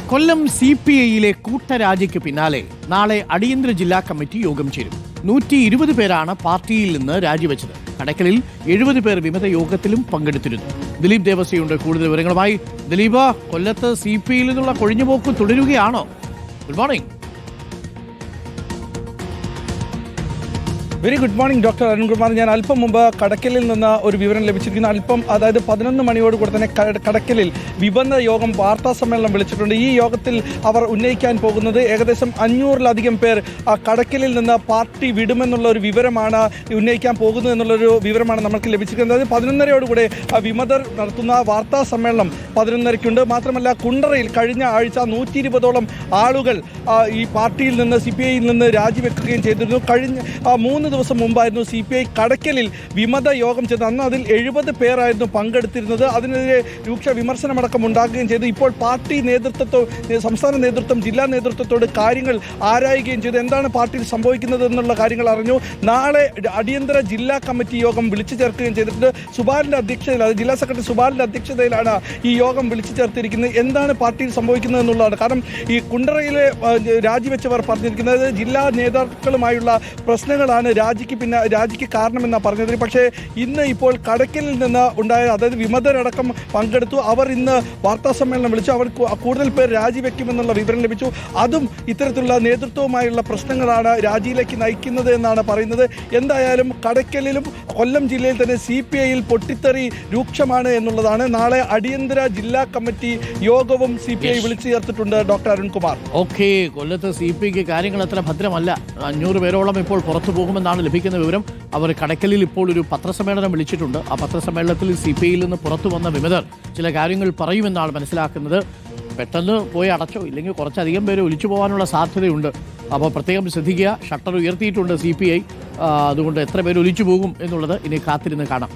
കൊല്ലം CPIയിലെ കൂട്ടരാജിക്ക് പിന്നാലെ നാളെ അടിയന്തര ജില്ലാ കമ്മിറ്റി യോഗം ചേരും. 120 പേരാണ് പാർട്ടിയിൽ നിന്ന് രാജിവെച്ചത്. കടക്കലിൽ 70 പേർ വിമത യോഗത്തിലും പങ്കെടുത്തിരുന്നു. ദിലീപ് ദേവസ്യയുണ്ട് കൂടുതൽ വിവരങ്ങളുമായി. ദിലീപ്, കൊല്ലത്ത് CPIയിൽ നിന്നുള്ള കൊഴിഞ്ഞുപോക്ക് തുടരുകയാണോ? Good morning. Very good morning doctor Arunkumar. ഞാൻ അല്പം മുമ്പ് കടക്കലിൽ നിന്ന് ഒരു വിവരം ലഭിച്ചിരിക്കുന്നു. അതായത് 11 മണിയോട് കൂടെ തന്നെ കടക്കലിൽ വിമത യോഗം വാർത്താ സമ്മേളനം വിളിച്ചിട്ടുണ്ട്. ഈ യോഗത്തിൽ അവർ ഉന്നയിക്കാൻ പോകുന്നത് ഏകദേശം 500-ലധികം പേർ കടക്കലിൽ നിന്ന് പാർട്ടി വിടുമെന്നുള്ള ഒരു വിവരമാണ് ഉന്നയിക്കാൻ പോകുന്നത് എന്നുള്ളൊരു വിവരമാണ് നമുക്ക് ലഭിച്ചിരിക്കുന്നത്. അതായത് 11:30 വിമതർ നടത്തുന്ന വാർത്താ സമ്മേളനം 11:30 മാത്രമല്ല, കുണ്ടറയിൽ കഴിഞ്ഞ ആഴ്ച 120ഓളം ആളുകൾ ഈ പാർട്ടിയിൽ നിന്ന് CPIയിൽ നിന്ന് രാജിവെക്കുകയും ചെയ്തിരുന്നു. കഴിഞ്ഞ 3 ദിവസം മുമ്പായിരുന്നു CPI കടക്കലിൽ വിമത യോഗം ചെയ്തത്. അന്ന് അതിൽ 70 പേരായിരുന്നു പങ്കെടുത്തിരുന്നത്. അതിനെതിരെ രൂക്ഷ വിമർശനമടക്കം ഉണ്ടാകുകയും ചെയ്തു. ഇപ്പോൾ പാർട്ടി സംസ്ഥാന നേതൃത്വം ജില്ലാ നേതൃത്വത്തോട് കാര്യങ്ങൾ ആരായുകയും ചെയ്തു. എന്താണ് പാർട്ടിയിൽ സംഭവിക്കുന്നത് എന്നുള്ള കാര്യങ്ങൾ അറിഞ്ഞു. നാളെ അടിയന്തര ജില്ലാ കമ്മിറ്റി യോഗം വിളിച്ചു ചേർക്കുകയും ചെയ്തിട്ടുണ്ട്. സുബാലിൻ്റെ അധ്യക്ഷതയിൽ, അത് ജില്ലാ സെക്രട്ടറി സുബാലിൻ്റെ അധ്യക്ഷതയിലാണ് ഈ യോഗം വിളിച്ചു ചേർത്തിരിക്കുന്നത്. എന്താണ് പാർട്ടിയിൽ സംഭവിക്കുന്നത് എന്നുള്ളതാണ്. കാരണം ഈ കുണ്ടറയിലെ രാജിവെച്ചവർ പറഞ്ഞിരിക്കുന്നത് ജില്ലാ നേതാക്കളുമായുള്ള പ്രശ്നങ്ങളാണ് രാജിക്ക് കാരണമെന്നാണ് പറഞ്ഞത്. പക്ഷേ ഇന്ന് ഇപ്പോൾ കടക്കലിൽ നിന്ന് ഉണ്ടായ, അതായത് വിമതരടക്കം പങ്കെടുത്തു. അവർ ഇന്ന് വാർത്താ സമ്മേളനം വിളിച്ചു. അവർ കൂടുതൽ പേർ രാജിവെക്കുമെന്നുള്ള വിവരം ലഭിച്ചു. അതും ഇത്തരത്തിലുള്ള നേതൃത്വവുമായുള്ള പ്രശ്നങ്ങളാണ് രാജിയിലേക്ക് നയിക്കുന്നത് എന്നാണ് പറയുന്നത്. എന്തായാലും കടക്കലിലും കൊല്ലം ജില്ലയിൽ തന്നെ CPIയിൽ പൊട്ടിത്തെറി രൂക്ഷമാണ് എന്നുള്ളതാണ്. നാളെ അടിയന്തര ജില്ലാ കമ്മിറ്റി യോഗവും CPI വിളിച്ചു ചേർത്തിട്ടുണ്ട്. ഡോക്ടർ അരുൺകുമാർ. ഓക്കെ, കൊല്ലത്ത് CPIക്ക് കാര്യങ്ങൾ അത്ര ഭദ്രമല്ല. 500 പേരോളം ഇപ്പോൾ പുറത്തു പോകുമെന്നാണ് ലഭിക്കുന്ന വിവരം. അവർ കടക്കലിൽ ഇപ്പോൾ ഒരു പത്രസമ്മേളനം വിളിച്ചിട്ടുണ്ട്. ആ പത്രസമ്മേളനത്തിൽ CPIയിൽ നിന്ന് പുറത്തു വന്ന വിമതർ ചില കാര്യങ്ങൾ പറയുമെന്നാണ് മനസ്സിലാക്കുന്നത്. പെട്ടെന്ന് പോയി അടച്ചോ, ഇല്ലെങ്കിൽ കുറച്ചധികം പേര് ഒലിച്ചു പോകാനുള്ള സാധ്യതയുണ്ട്. അപ്പോൾ പ്രത്യേകം ശ്രദ്ധിക്കുക. ഷട്ടർ ഉയർത്തിയിട്ടുണ്ട് CPI. അതുകൊണ്ട് എത്ര പേര് ഒലിച്ചു പോകും എന്നുള്ളത് ഇനി കാത്തിരുന്ന് കാണാം.